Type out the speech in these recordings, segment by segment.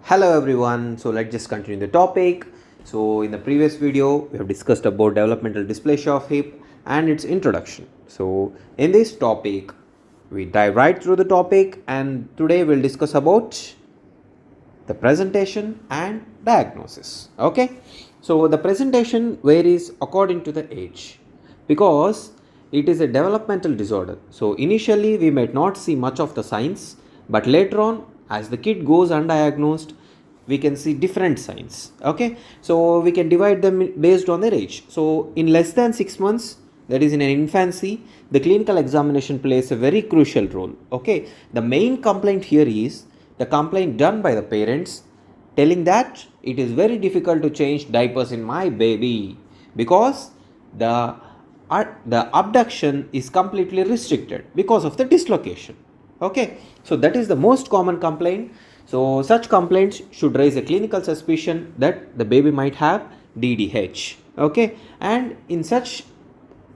Hello everyone, so let's just continue the topic. So in the previous video we have discussed about developmental dysplasia of hip and its introduction. So in this topic we dive right through the topic, and today we'll discuss about the presentation and diagnosis. Okay, so the presentation varies according to the age because it is a developmental disorder. So initially we might not see much of the signs, but later on as the kid goes undiagnosed we can see different signs. Okay, so we can divide them based on their age. So in less than 6 months, that is in an infancy, the clinical examination plays a very crucial role. Okay, the main complaint here is the complaint done by the parents telling that it is very difficult to change diapers in my baby because the abduction is completely restricted because of the dislocation. Okay, so that is the most common complaint. So such complaints should raise a clinical suspicion that the baby might have DDH. Okay, and in such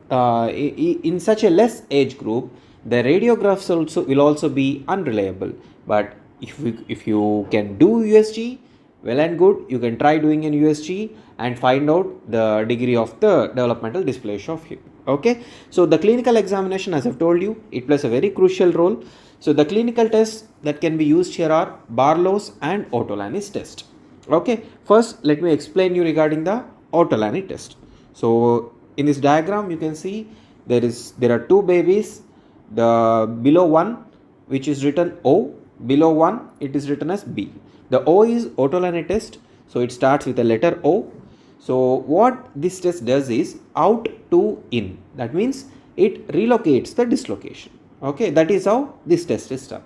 a less age group, the radiographs will also be unreliable. But if you can do USG, well and good, you can try doing an USG and find out the degree of the developmental dysplasia of hip. Okay, so the clinical examination, as I've told you, it plays a very crucial role. So the clinical tests that can be used here are Barlow's and Otto-Lannis test. Okay, first let me explain you regarding the Otto-Lannis test. So in this diagram you can see there are two babies. The below one, which is written O, below one it is written as B. The O is Otto-Lannis test, so it starts with the letter O. So what this test does is out to in. That means it relocates the dislocation. Okay, that is how this test is done.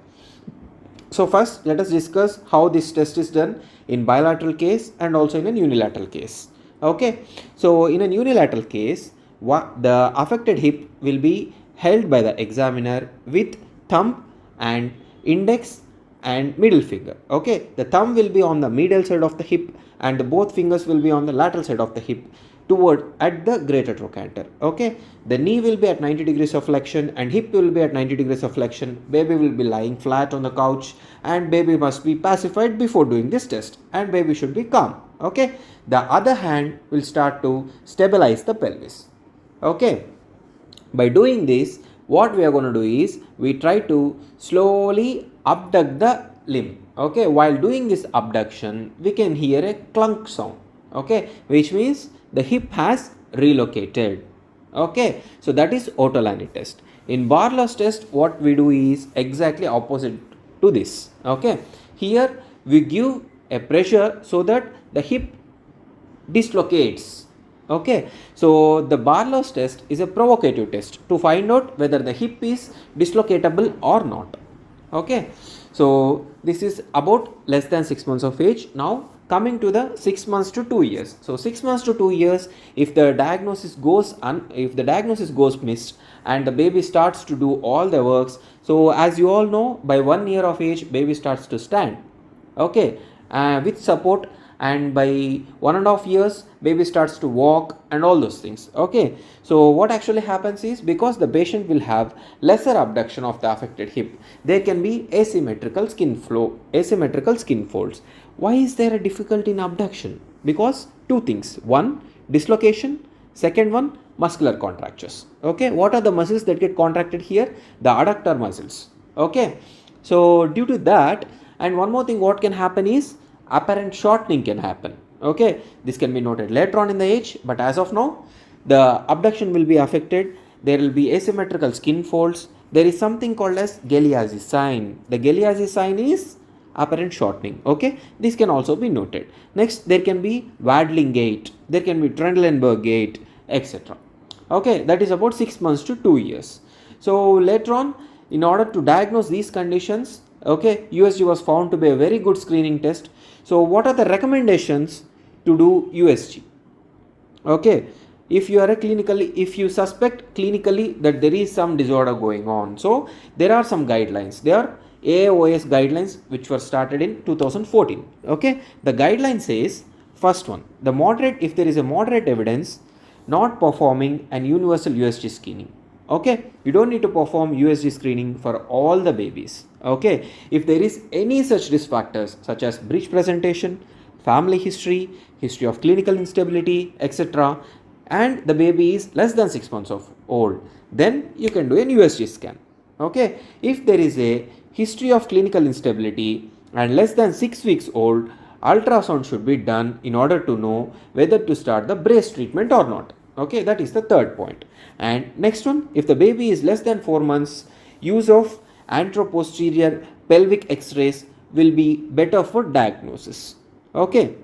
So first let us discuss how this test is done in bilateral case and also in a unilateral case. Okay, so in a unilateral case, the affected hip will be held by the examiner with thumb and index and middle finger. Okay, the thumb will be on the medial side of the hip and the both fingers will be on the lateral side of the hip toward at the greater trochanter. Okay, the knee will be at 90 degrees of flexion and hip will be at 90 degrees of flexion. Baby will be lying flat on the couch and baby must be pacified before doing this test and baby should be calm. Okay, the other hand will start to stabilize the pelvis. Okay, by doing this, what we are going to do is we try to slowly abduct the limb. Okay, while doing this abduction we can hear a clunk sound. Okay, which means the hip has relocated. Okay, so that is Otto-Lannis test. In Barlow's test, what we do is exactly opposite to this. Okay, here we give a pressure so that the hip dislocates. Okay, so the Barlow's test is a provocative test to find out whether the hip is dislocatable or not. Okay, so this is about less than 6 months of age. Now coming to the 6 months to 2 years. So 6 months to 2 years, if the diagnosis goes missed and the baby starts to do all the works, so as you all know, by 1 year of age baby starts to stand. Okay, with support, and by 1.5 years baby starts to walk and all those things. Okay, so what actually happens is, because the patient will have lesser abduction of the affected hip, there can be asymmetrical skin folds. Why is there a difficulty in abduction? Because two things: one, dislocation; second one, muscular contractures. Okay, what are the muscles that get contracted here? The adductor muscles. Okay, so due to that, and one more thing, what can happen is apparent shortening can happen. Okay, this can be noted later on in the age, but as of now the abduction will be affected. There will be asymmetrical skin folds. There is something called as Galeazzi sign. The Galeazzi sign is apparent shortening. Okay, this can also be noted. Next, there can be waddling gait, there can be Trendelenburg gait, etc. Okay, that is about 6 months to 2 years. So later on, in order to diagnose these conditions, okay, USG was found to be a very good screening test. So what are the recommendations to do USG? Okay, if you suspect clinically that there is some disorder going on, so there are some guidelines. There are AAOS guidelines which were started in 2014. Okay, the guideline says, first one, if there is a moderate evidence, not performing an universal USG screening. Okay, you don't need to perform USG screening for all the babies. Okay, if there is any such risk factors such as breech presentation, family history, history of clinical instability, etc., and the baby is less than 6 months of old, then you can do an USG scan. Okay, if there is a history of clinical instability and less than 6 weeks old, ultrasound should be done in order to know whether to start the brace treatment or not. Okay, that is the third point. And next one, if the baby is less than 4 months, use of anteroposterior pelvic x-rays will be better for diagnosis. Okay,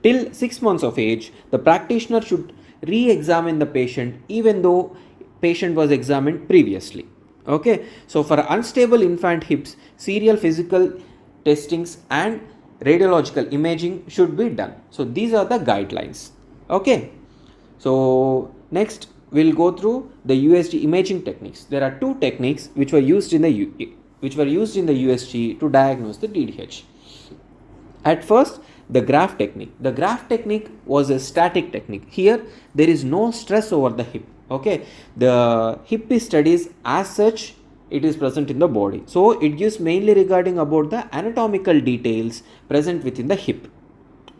till 6 months of age, the practitioner should re-examine the patient even though patient was examined previously. Okay, so for unstable infant hips, serial physical testings and radiological imaging should be done. So these are the guidelines. Okay, so next we'll go through the USG imaging techniques. There are two techniques which were used in the USG to diagnose the DDH. At first, the graph technique. The graph technique was a static technique. Here, there is no stress over the hip. Okay, the hip is studied as such. It is present in the body. So it gives mainly regarding about the anatomical details present within the hip.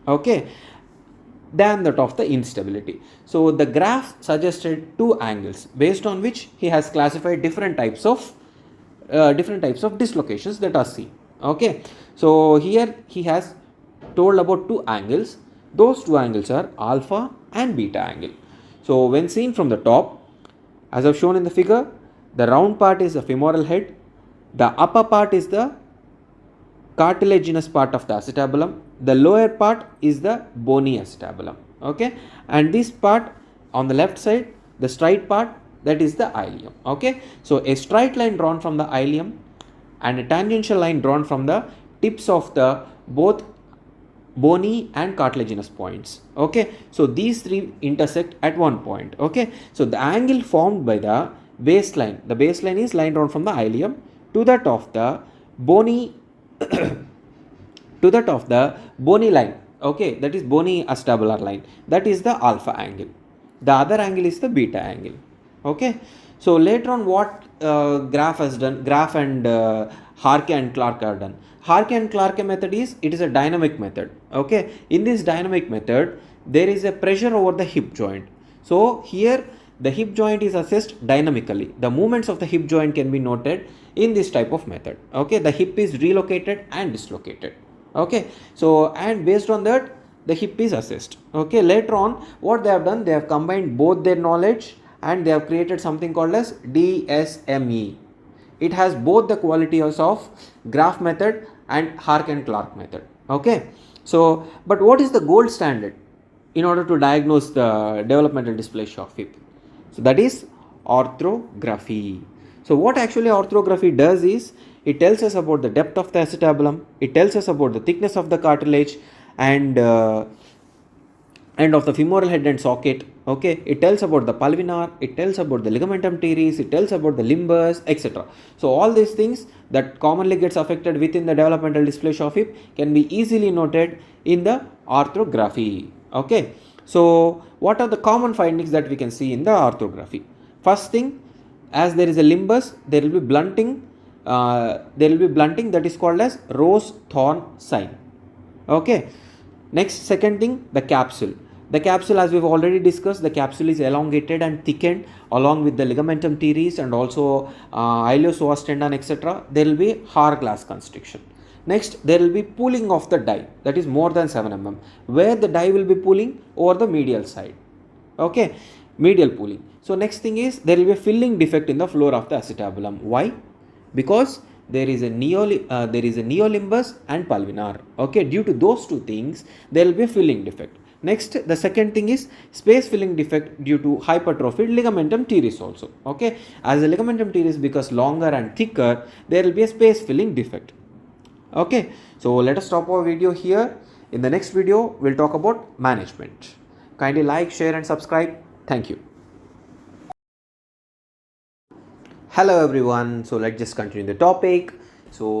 Okay, than that of the instability. So the graph suggested two angles based on which he has classified different types of dislocations that are seen. Okay, so here he has told about two angles. Those two angles are alpha and beta angle. So when seen from the top, as I've shown in the figure, the round part is the femoral head, the upper part is the cartilaginous part of the acetabulum, the lower part is the bony acetabulum. Okay, and this part on the left side, the straight part, that is the ilium. Okay, so a straight line drawn from the ilium and a tangential line drawn from the tips of the both bony and cartilaginous points. Okay, so these three intersect at one point. Okay, so the angle formed by the baseline is line drawn from the ilium to that of the bony line. Okay, that is bony acetabular line, that is the alpha angle. The other angle is the beta angle. Okay, so later on what Graf and Harke and Clarke have done. Harke and Clarke method is, it is a dynamic method. Okay, in this dynamic method there is a pressure over the hip joint. So here the hip joint is assessed dynamically. The movements of the hip joint can be noted in this type of method. Okay, the hip is relocated and dislocated. Okay, so and based on that the hip is assessed. Okay, later on what they have done, they have combined both their knowledge and they have created something called as DSME. It has both the qualities of Graf method and Harke and Clarke method. Okay, so but what is the gold standard in order to diagnose the developmental dysplasia of hip? So that is orthography. So what actually orthography does is, it tells us about the depth of the acetabulum, it tells us about the thickness of the cartilage and of the femoral head and socket. Okay, it tells about the pulvinar, it tells about the ligamentum teres, it tells about the limbus, etc. So all these things that commonly gets affected within the developmental dysplasia of hip can be easily noted in the orthography. Okay, so what are the common findings that we can see in the orthography? First thing, as there is a limbus, there will be blunting. That is called as rose thorn sign. Okay, next, second thing, the capsule. The capsule, as we've already discussed, the capsule is elongated and thickened along with the ligamentum teres and also iliopsoas tendon, etc. There will be hourglass constriction. Next, there will be pulling of the dye, that is more than 7 mm, where the dye will be pulling over the medial side. Okay, medial pulling. So next thing is, there will be a filling defect in the floor of the acetabulum. Why? Because there is a neolimbus and pulvinar. Okay, due to those two things, there will be a filling defect. Next, the second thing is space filling defect due to hypertrophied ligamentum teres also. Okay, as the ligamentum teres becomes longer and thicker, there will be a space filling defect. Okay, so let us stop our video here. In the next video, we'll talk about management. Kindly like, share and subscribe. Thank you. Hello everyone. So let's just continue the topic. So